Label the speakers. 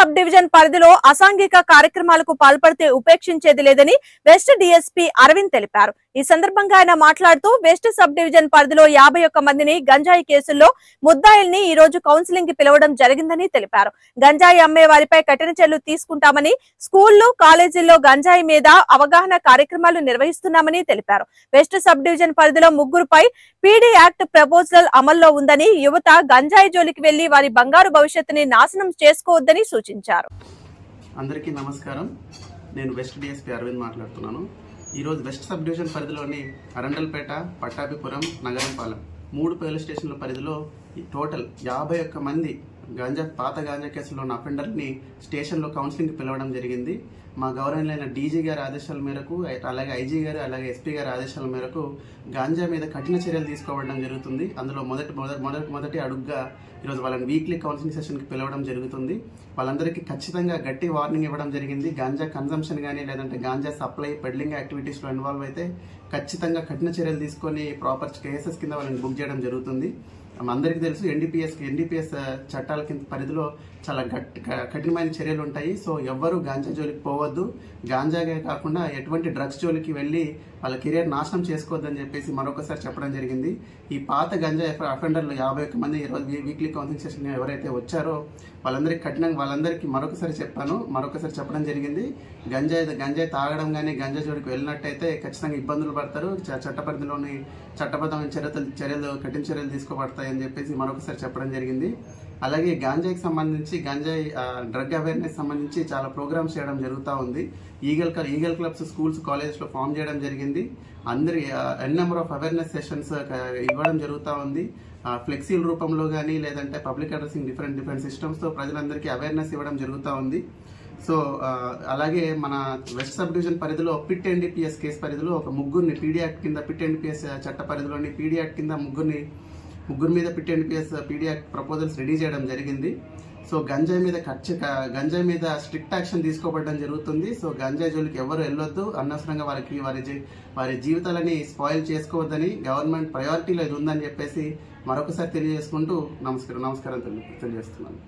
Speaker 1: Sub division పరిధిలో అసాంఘిక కార్యక్రమాలకు పాల్పడితే ఉపేక్షించేది లేదని వెస్ట్ డీఎస్పీ అరవింద్ తెలిపారు. ఈ సందర్భంగా ఆయన మాట్లాడుతూ వెస్ట్ సబ్ డివిజన్ పరిధిలో 51 మందిని గంజాయి కేసుల్లో ముద్దాయిల్ని ఈ రోజు కౌన్సిలింగ్ కి పిలవడం జరిగిందని తెలిపారు. గంజాయి అమ్మే వారిపై కఠిన చర్యలు తీసుకుంటామని, స్కూళ్లు కాలేజీల్లో గంజాయి మీద అవగాహన కార్యక్రమాలు నిర్వహిస్తున్నామని తెలిపారు. వెస్ట్ సబ్ డివిజన్ పరిధిలో ముగ్గురుపై పీడీ యాక్ట్ ప్రపోజల్ అమల్లో ఉందని, యువత గంజాయి జోలికి వెళ్లి వారి బంగారు భవిష్యత్తుని నాశనం చేసుకోవద్దని సూచించారు.
Speaker 2: అందరికీ నమస్కారం. నేను వెస్ట్ డీఎస్పీ అరవింద్ మాట్లాడుతున్నాను. ఈరోజు వెస్ట్ సబ్ డివిజన్ పరిధిలోని అరండల్పేట, పట్టాభిపురం, నగరంపాలెం 3 పోలీస్ స్టేషన్ల పరిధిలో టోటల్ 51 మంది పాత గాంజా కేసులో ఉన్న అఫెండర్ని స్టేషన్లో కౌన్సిలింగ్ పిలవడం జరిగింది. మా గౌరవనీయులైన డీజీ గారి ఆదేశాల మేరకు, అలాగే ఐజీ గారు, అలాగే ఎస్పీ గారి ఆదేశాల మేరకు గాంజా మీద కఠిన చర్యలు తీసుకోవడం జరుగుతుంది. అందులో మొదటి అడుగుగా ఈరోజు వాళ్ళని వీక్లీ కౌన్సిలింగ్ సెషన్కి పిలవడం జరుగుతుంది. వాళ్ళందరికీ ఖచ్చితంగా గట్టి వార్నింగ్ ఇవ్వడం జరిగింది. గాంజా కన్సంప్షన్ కానీ లేదంటే గాంజా సప్లై, పెడ్లింగ్ యాక్టివిటీస్లో ఇన్వాల్వ్ అయితే ఖచ్చితంగా కఠిన చర్యలు తీసుకొని ప్రాపర్ కేసెస్ కింద వాళ్ళని బుక్ చేయడం జరుగుతుంది. అందరికీ తెలుసు ఎన్డీపీఎస్ చట్టాల కింద పరిధిలో చాలా కఠినమైన చర్యలు ఉంటాయి. సో ఎవ్వరూ గాంజా జోలికి పోవద్దు. గాంజాగే కాకుండా ఎటువంటి డ్రగ్స్ జోలికి వెళ్ళి వాళ్ళ కెరియర్ నాశనం చేసుకోవద్దని చెప్పేసి మరొకసారి చెప్పడం జరిగింది. ఈ పాత గంజా అఫెండర్లు 51 మంది వీక్లీ కౌన్సిలింగ్ సెషన్ ఎవరైతే వచ్చారో వాళ్ళందరికీ మరొకసారి చెప్పడం జరిగింది. గంజాయి తాగడం కానీ గంజా జోలికి వెళ్ళినట్టయితే ఖచ్చితంగా ఇబ్బందులు పడతారు. చట్టపరిధిలోని చట్టబద్ధమైన కఠిన చర్యలు తీసుకోబడతాయని చెప్పేసి మరొకసారి చెప్పడం జరిగింది. అలాగే గాంజాయికి సంబంధించి డ్రగ్ అవేర్నెస్ సంబంధించి చాలా ప్రోగ్రామ్స్ చేయడం జరుగుతూ ఉంది. ఈగల్ క్లబ్స్ స్కూల్స్, కాలేజెస్లో ఫామ్ చేయడం జరిగింది. అందరి నెంబర్ ఆఫ్ అవేర్నెస్ సెషన్స్ ఇవ్వడం జరుగుతూ ఉంది. ఫ్లెక్సీల రూపంలో కానీ లేదంటే పబ్లిక్ అడ్రసింగ్ డిఫరెంట్ సిస్టమ్స్తో ప్రజలందరికీ అవేర్నెస్ ఇవ్వడం జరుగుతూ ఉంది. సో అలాగే మన వెస్ట్ సబ్ డివిజన్ పరిధిలో పిట్ ఎన్డీపీఎస్ కేసు పరిధిలో ఒక ముగ్గురిని పీడీ యాక్ట్ కింద, పిట్ ఎన్డీపీఎస్ చట్ట పరిధిలోని పీడీ యాక్ట్ కింద ముగ్గురు మీద PIT NDPS PD act proposals ready చేయడం జరిగింది. సో గంజాయి మీద స్ట్రిక్ట్ యాక్షన్ తీసుకోబడడం జరుగుతుంది. సో గంజాయి జోలికి ఎవరు వెళ్ళొద్దు, అనవసరంగా వారి జీవితాలని స్పాయిల్ చేసుకోవద్దని గవర్నమెంట్ ప్రయారిటీలో ఇది ఉందని చెప్పేసి మరొకసారి తెలియజేసుకుంటూ నమస్కారం తెలియజేస్తున్నాను.